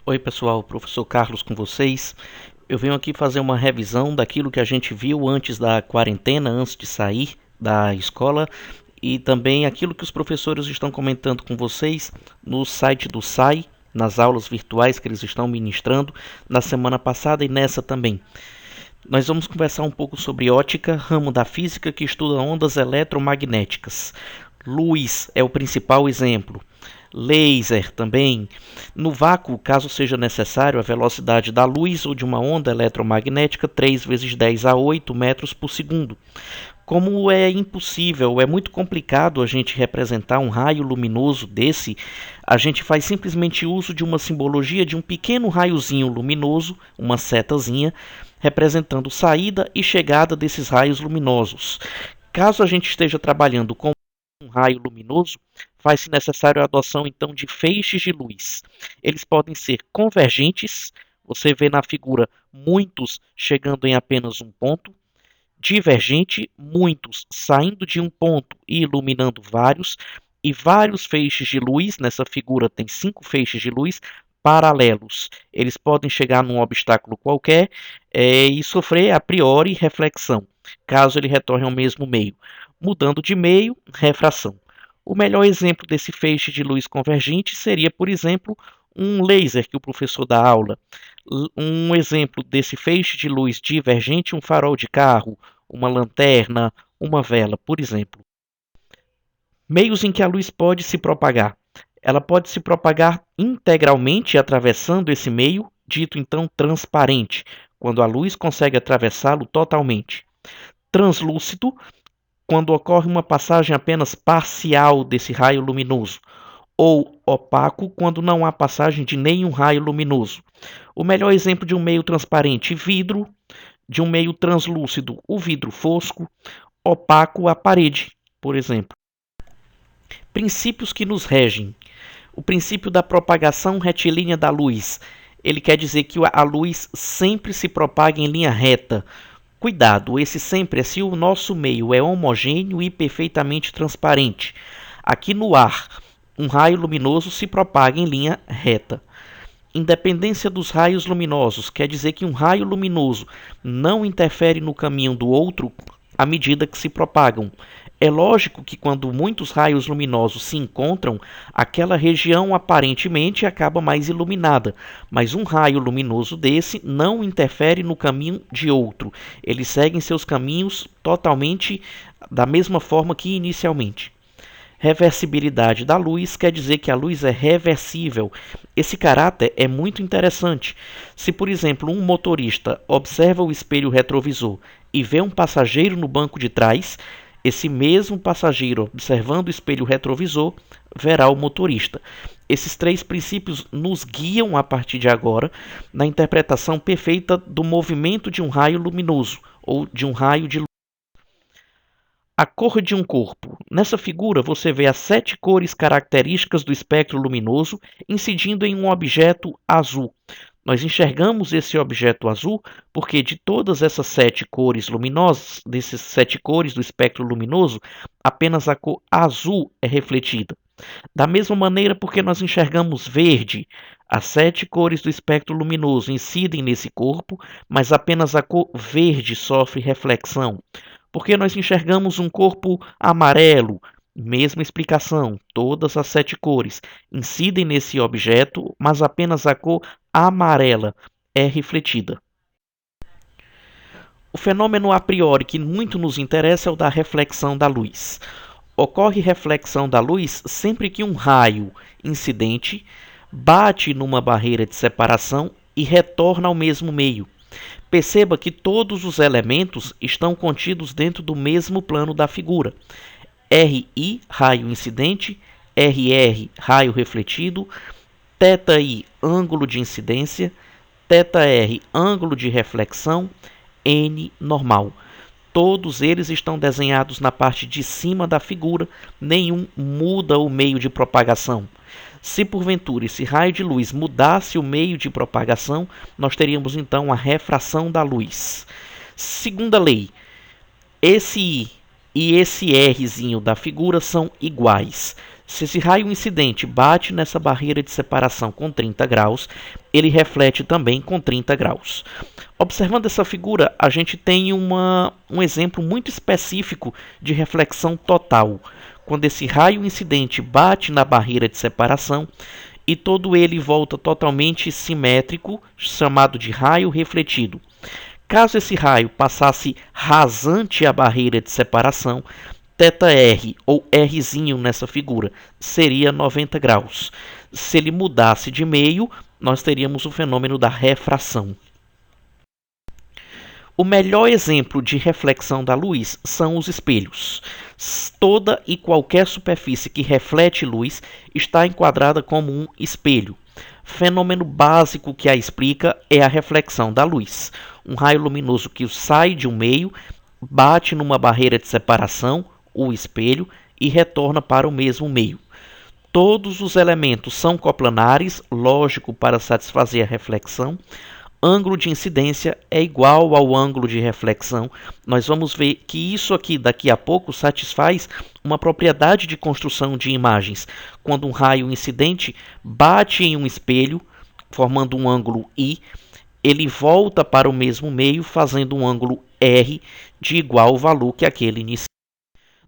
Oi pessoal, professor Carlos com vocês. Eu venho aqui fazer uma revisão daquilo que a gente viu antes da quarentena, antes de sair da escola, e também aquilo que os professores estão comentando com vocês no site do SAI, nas aulas virtuais que eles estão ministrando na semana passada e nessa também. Nós vamos conversar um pouco sobre ótica, ramo da física que estuda ondas eletromagnéticas. Luz é o principal exemplo. Laser também. No vácuo, caso seja necessário, a velocidade da luz ou de uma onda eletromagnética 3 vezes 10 a 8 metros por segundo. Como é impossível, é muito complicado a gente representar um raio luminoso desse, a gente faz simplesmente uso de uma simbologia de um pequeno raiozinho luminoso, uma setazinha, representando saída e chegada desses raios luminosos. Caso a gente esteja trabalhando com um raio luminoso, faz-se necessário a adoção então de feixes de luz. Eles podem ser convergentes, você vê na figura muitos chegando em apenas um ponto, divergente, muitos saindo de um ponto e iluminando vários, e vários feixes de luz, nessa figura tem 5 feixes de luz paralelos. Eles podem chegar num obstáculo qualquer e sofrer a priori reflexão, caso ele retorne ao mesmo meio. Mudando de meio, refração. O melhor exemplo desse feixe de luz convergente seria, por exemplo, um laser que o professor dá aula. Um exemplo desse feixe de luz divergente, um farol de carro, uma lanterna, uma vela, por exemplo. Meios em que a luz pode se propagar. Ela pode se propagar integralmente atravessando esse meio, dito então transparente, quando a luz consegue atravessá-lo totalmente. Translúcido, quando ocorre uma passagem apenas parcial desse raio luminoso, ou opaco, quando não há passagem de nenhum raio luminoso. O melhor exemplo de um meio transparente, vidro, de um meio translúcido, o vidro fosco, opaco, a parede, por exemplo. Princípios que nos regem. O princípio da propagação retilínea da luz. Ele quer dizer que a luz sempre se propaga em linha reta. Cuidado, esse sempre é se o nosso meio é homogêneo e perfeitamente transparente. Aqui no ar, um raio luminoso se propaga em linha reta. Independência dos raios luminosos quer dizer que um raio luminoso não interfere no caminho do outro à medida que se propagam. É lógico que quando muitos raios luminosos se encontram, aquela região aparentemente acaba mais iluminada, mas um raio luminoso desse não interfere no caminho de outro. Eles seguem seus caminhos totalmente da mesma forma que inicialmente. Reversibilidade da luz quer dizer que a luz é reversível. Esse caráter é muito interessante. Se, por exemplo, um motorista observa o espelho retrovisor e vê um passageiro no banco de trás, esse mesmo passageiro, observando o espelho retrovisor, verá o motorista. Esses 3 princípios nos guiam, a partir de agora, na interpretação perfeita do movimento de um raio luminoso ou de um raio de luz. A cor de um corpo. Nessa figura você vê as 7 cores características do espectro luminoso incidindo em um objeto azul. Nós enxergamos esse objeto azul porque de todas essas 7 cores luminosas, desses 7 cores do espectro luminoso, apenas a cor azul é refletida. Da mesma maneira, porque nós enxergamos verde, as 7 cores do espectro luminoso incidem nesse corpo, mas apenas a cor verde sofre reflexão. Porque nós enxergamos um corpo amarelo, mesma explicação, todas as 7 cores incidem nesse objeto, mas apenas a cor amarela é refletida. O fenômeno a priori que muito nos interessa é o da reflexão da luz. Ocorre reflexão da luz sempre que um raio incidente bate numa barreira de separação e retorna ao mesmo meio. Perceba que todos os elementos estão contidos dentro do mesmo plano da figura. RI, raio incidente, RR, raio refletido, θI, ângulo de incidência, θR, ângulo de reflexão, N, normal. Todos eles estão desenhados na parte de cima da figura, nenhum muda o meio de propagação. Se porventura esse raio de luz mudasse o meio de propagação, nós teríamos então a refração da luz. Segunda lei, esse I e esse Rzinho da figura são iguais. Se esse raio incidente bate nessa barreira de separação com 30 graus, ele reflete também com 30 graus. Observando essa figura, a gente tem um exemplo muito específico de reflexão total, quando esse raio incidente bate na barreira de separação e todo ele volta totalmente simétrico, chamado de raio refletido. Caso esse raio passasse rasante a barreira de separação, θr, ou Rzinho nessa figura, seria 90 graus. Se ele mudasse de meio, nós teríamos o fenômeno da refração. O melhor exemplo de reflexão da luz são os espelhos. Toda e qualquer superfície que reflete luz está enquadrada como um espelho. Fenômeno básico que a explica é a reflexão da luz. Um raio luminoso que sai de um meio, bate numa barreira de separação, o espelho, e retorna para o mesmo meio. Todos os elementos são coplanares, lógico para satisfazer a reflexão. Ângulo de incidência é igual ao ângulo de reflexão. Nós vamos ver que isso aqui daqui a pouco satisfaz uma propriedade de construção de imagens. Quando um raio incidente bate em um espelho, formando um ângulo I, ele volta para o mesmo meio, fazendo um ângulo R de igual valor que aquele inicial.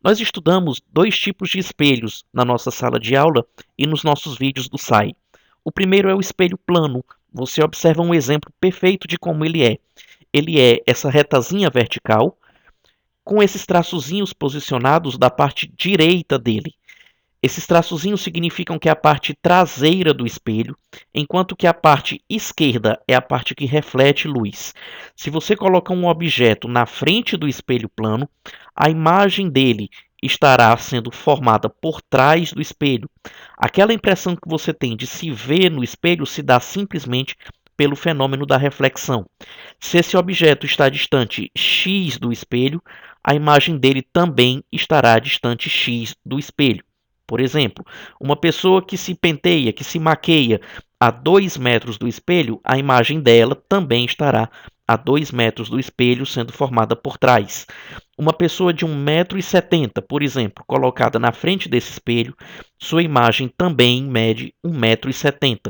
Nós estudamos dois tipos de espelhos na nossa sala de aula e nos nossos vídeos do SAI. O primeiro é o espelho plano. Você observa um exemplo perfeito de como ele é. Ele é essa retazinha vertical, com esses traçozinhos posicionados da parte direita dele. Esses traçozinhos significam que é a parte traseira do espelho, enquanto que a parte esquerda é a parte que reflete luz. Se você coloca um objeto na frente do espelho plano, a imagem dele estará sendo formada por trás do espelho. Aquela impressão que você tem de se ver no espelho se dá simplesmente pelo fenômeno da reflexão. Se esse objeto está distante x do espelho, a imagem dele também estará distante x do espelho. Por exemplo, uma pessoa que se penteia, que se maqueia a 2 metros do espelho, a imagem dela também estará a 2 metros do espelho, sendo formada por trás. Uma pessoa de 1,70 m, por exemplo, colocada na frente desse espelho, sua imagem também mede 1,70 m.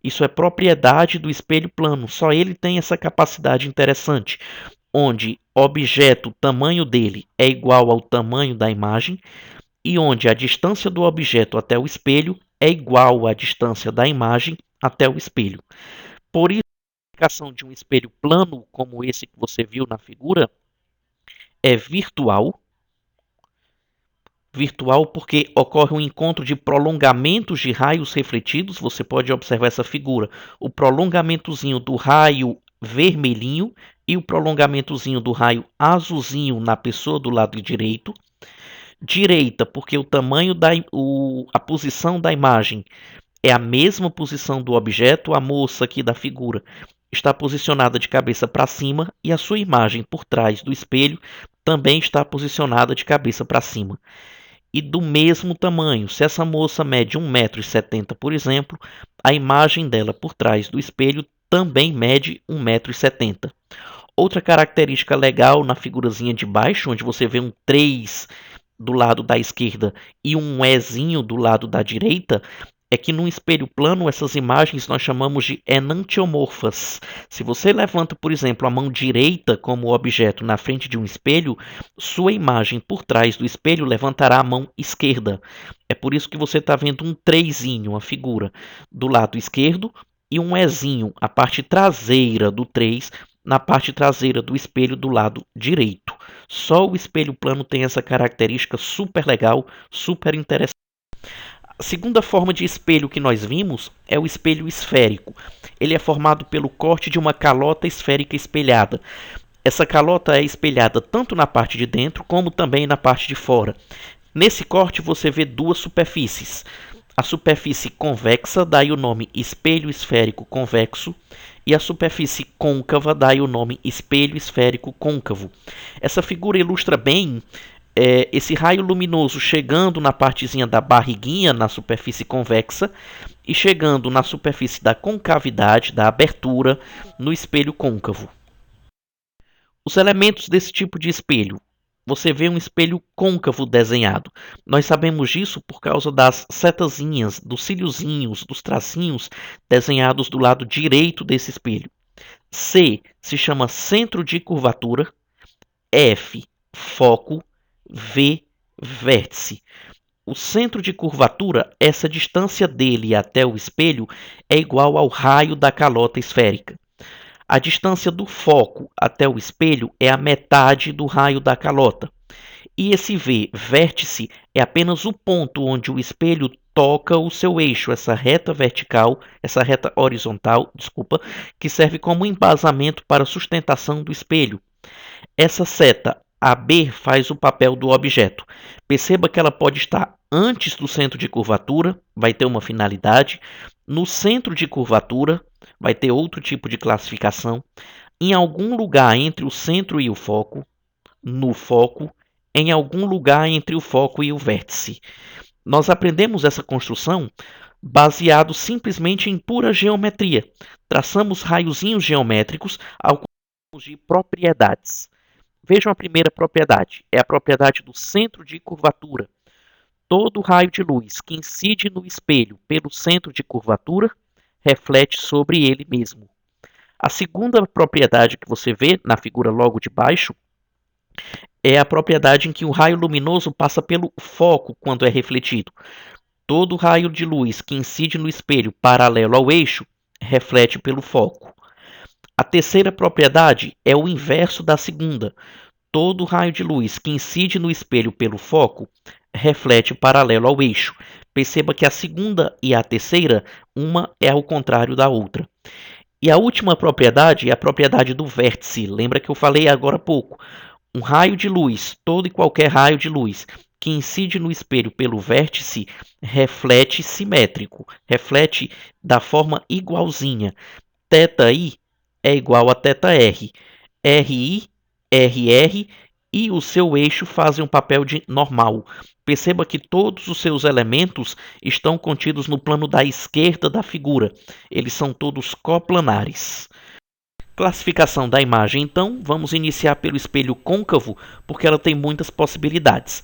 Isso é propriedade do espelho plano, só ele tem essa capacidade interessante, onde o objeto, o tamanho dele é igual ao tamanho da imagem, e onde a distância do objeto até o espelho é igual à distância da imagem até o espelho. Por isso, a aplicação de um espelho plano, como esse que você viu na figura, é virtual. Virtual porque ocorre um encontro de prolongamentos de raios refletidos. Você pode observar essa figura. O prolongamentozinho do raio vermelhinho e o prolongamentozinho do raio azulzinho na pessoa do lado direito. Direita, porque o tamanho a posição da imagem é a mesma posição do objeto. A moça aqui da figura está posicionada de cabeça para cima e a sua imagem por trás do espelho também está posicionada de cabeça para cima. E do mesmo tamanho, se essa moça mede 1,70 m, por exemplo, a imagem dela por trás do espelho também mede 1,70 m. Outra característica legal na figurazinha de baixo, onde você vê um 3 do lado da esquerda e um Ezinho do lado da direita, é que num espelho plano essas imagens nós chamamos de enantiomorfas. Se você levanta, por exemplo, a mão direita como objeto na frente de um espelho, sua imagem por trás do espelho levantará a mão esquerda. É por isso que você está vendo um 3zinho, a figura, do lado esquerdo, e um Ezinho, a parte traseira do 3, na parte traseira do espelho do lado direito. Só o espelho plano tem essa característica super legal, super interessante. A segunda forma de espelho que nós vimos é o espelho esférico. Ele é formado pelo corte de uma calota esférica espelhada. Essa calota é espelhada tanto na parte de dentro como também na parte de fora. Nesse corte você vê duas superfícies. A superfície convexa dá o nome espelho esférico convexo e a superfície côncava dá o nome espelho esférico côncavo. Essa figura ilustra bem esse raio luminoso chegando na partezinha da barriguinha, na superfície convexa, e chegando na superfície da concavidade, da abertura, no espelho côncavo. Os elementos desse tipo de espelho você vê um espelho côncavo desenhado. Nós sabemos disso por causa das setazinhas, dos cíliozinhos, dos tracinhos desenhados do lado direito desse espelho. C se chama centro de curvatura, F, foco, V, vértice. O centro de curvatura, essa distância dele até o espelho, é igual ao raio da calota esférica. A distância do foco até o espelho é a metade do raio da calota. E esse V, vértice, é apenas o ponto onde o espelho toca o seu eixo, essa reta vertical, essa reta horizontal, desculpa, que serve como embasamento para a sustentação do espelho. Essa seta AB faz o papel do objeto. Perceba que ela pode estar antes do centro de curvatura, vai ter uma finalidade. No centro de curvatura, vai ter outro tipo de classificação. Em algum lugar entre o centro e o foco, no foco, em algum lugar entre o foco e o vértice. Nós aprendemos essa construção baseado simplesmente em pura geometria. Traçamos raiozinhos geométricos ao de propriedades. Vejam a primeira propriedade, é a propriedade do centro de curvatura. Todo raio de luz que incide no espelho pelo centro de curvatura reflete sobre ele mesmo. A segunda propriedade que você vê na figura logo de baixo é a propriedade em que o raio luminoso passa pelo foco quando é refletido. Todo raio de luz que incide no espelho paralelo ao eixo reflete pelo foco. A terceira propriedade é o inverso da segunda. Todo raio de luz que incide no espelho pelo foco reflete paralelo ao eixo. Perceba que a segunda e a terceira, uma é ao contrário da outra. E a última propriedade é a propriedade do vértice. Lembra que eu falei agora há pouco? Um raio de luz, todo e qualquer raio de luz que incide no espelho pelo vértice reflete simétrico, reflete da forma igualzinha. Θi é igual a θr. Ri, Rr e o seu eixo fazem um papel de normal. Perceba que todos os seus elementos estão contidos no plano da esquerda da figura. Eles são todos coplanares. Classificação da imagem, então, vamos iniciar pelo espelho côncavo, porque ela tem muitas possibilidades.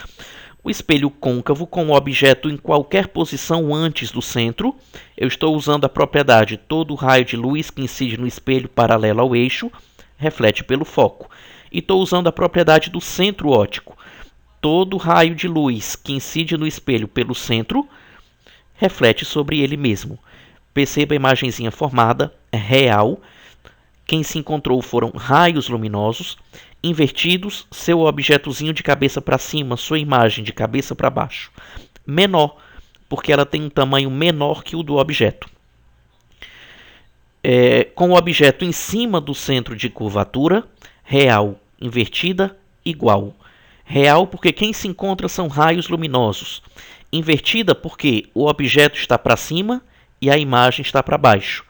O espelho côncavo com o objeto em qualquer posição antes do centro. Eu estou usando a propriedade todo raio de luz que incide no espelho paralelo ao eixo reflete pelo foco. E estou usando a propriedade do centro óptico. Todo raio de luz que incide no espelho pelo centro reflete sobre ele mesmo. Perceba a imagenzinha formada, é real. Quem se encontrou foram raios luminosos invertidos, seu objetozinho de cabeça para cima, sua imagem de cabeça para baixo. Menor, porque ela tem um tamanho menor que o do objeto. Com o objeto em cima do centro de curvatura, real, invertida, igual. Real porque quem se encontra são raios luminosos. Invertida porque o objeto está para cima e a imagem está para baixo.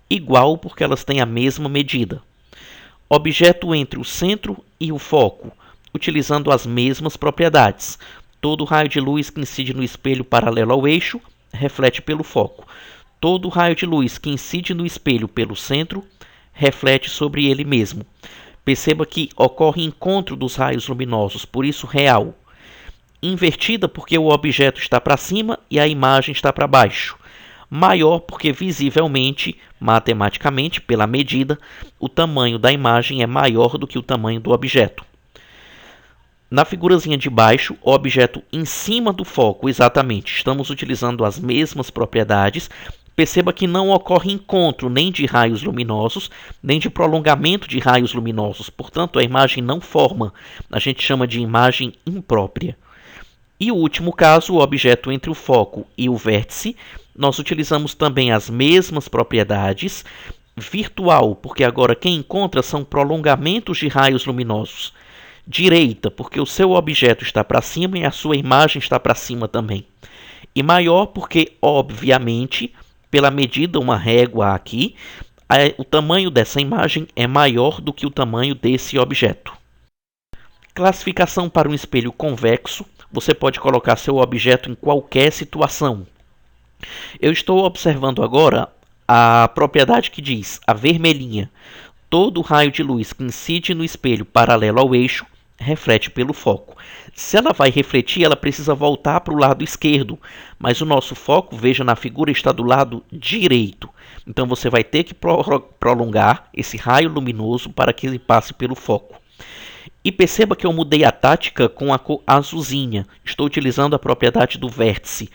Igual porque elas têm a mesma medida. Objeto entre o centro e o foco, utilizando as mesmas propriedades. Todo raio de luz que incide no espelho paralelo ao eixo reflete pelo foco. Todo raio de luz que incide no espelho pelo centro reflete sobre ele mesmo. Perceba que ocorre encontro dos raios luminosos, por isso real. Invertida porque o objeto está para cima e a imagem está para baixo. Maior porque visivelmente, matematicamente, pela medida, o tamanho da imagem é maior do que o tamanho do objeto. Na figurazinha de baixo, o objeto em cima do foco, exatamente, estamos utilizando as mesmas propriedades. Perceba que não ocorre encontro nem de raios luminosos, nem de prolongamento de raios luminosos. Portanto, a imagem não forma. A gente chama de imagem imprópria. E o último caso, o objeto entre o foco e o vértice, nós utilizamos também as mesmas propriedades. Virtual, porque agora quem encontra são prolongamentos de raios luminosos. Direita, porque o seu objeto está para cima e a sua imagem está para cima também. E maior, porque, obviamente, pela medida, uma régua aqui, o tamanho dessa imagem é maior do que o tamanho desse objeto. Classificação para um espelho convexo. Você pode colocar seu objeto em qualquer situação. Eu estou observando agora a propriedade que diz, a vermelhinha. Todo raio de luz que incide no espelho paralelo ao eixo reflete pelo foco. Se ela vai refletir, ela precisa voltar para o lado esquerdo, mas o nosso foco, veja na figura, está do lado direito. Então você vai ter que prolongar esse raio luminoso para que ele passe pelo foco. E perceba que eu mudei a tática com a cor azulzinha. Estou utilizando a propriedade do vértice.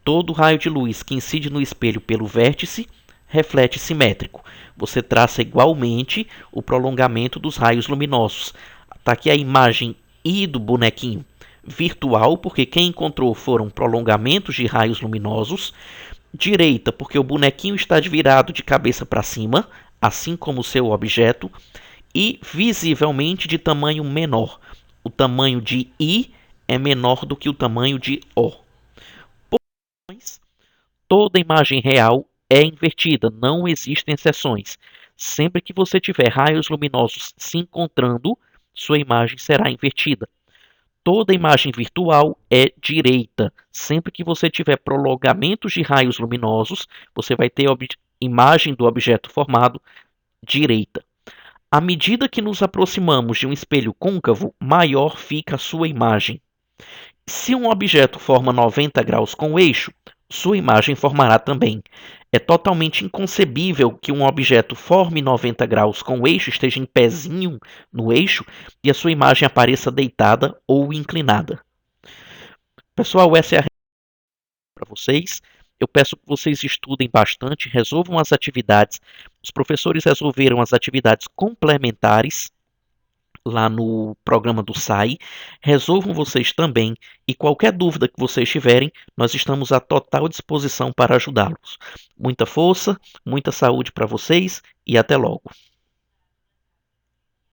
Todo raio de luz que incide no espelho pelo vértice reflete simétrico. Você traça igualmente o prolongamento dos raios luminosos. Está aqui a imagem I do bonequinho virtual, porque quem encontrou foram prolongamentos de raios luminosos. Direita, porque o bonequinho está virado de cabeça para cima, assim como o seu objeto. E visivelmente de tamanho menor. O tamanho de I é menor do que o tamanho de O. Toda imagem real é invertida, não existem exceções. Sempre que você tiver raios luminosos se encontrando, sua imagem será invertida. Toda imagem virtual é direita. Sempre que você tiver prolongamentos de raios luminosos, você vai ter a imagem do objeto formado direita. À medida que nos aproximamos de um espelho côncavo, maior fica a sua imagem. Se um objeto forma 90 graus com o eixo, sua imagem formará também. É totalmente inconcebível que um objeto forme 90 graus com o eixo, esteja em pezinho no eixo, e a sua imagem apareça deitada ou inclinada. Pessoal, essa é a para vocês. Eu peço que vocês estudem bastante, resolvam as atividades. Os professores resolveram as atividades complementares lá no programa do SAI. Resolvam vocês também, e qualquer dúvida que vocês tiverem, nós estamos à total disposição para ajudá-los. Muita força, muita saúde para vocês e até logo.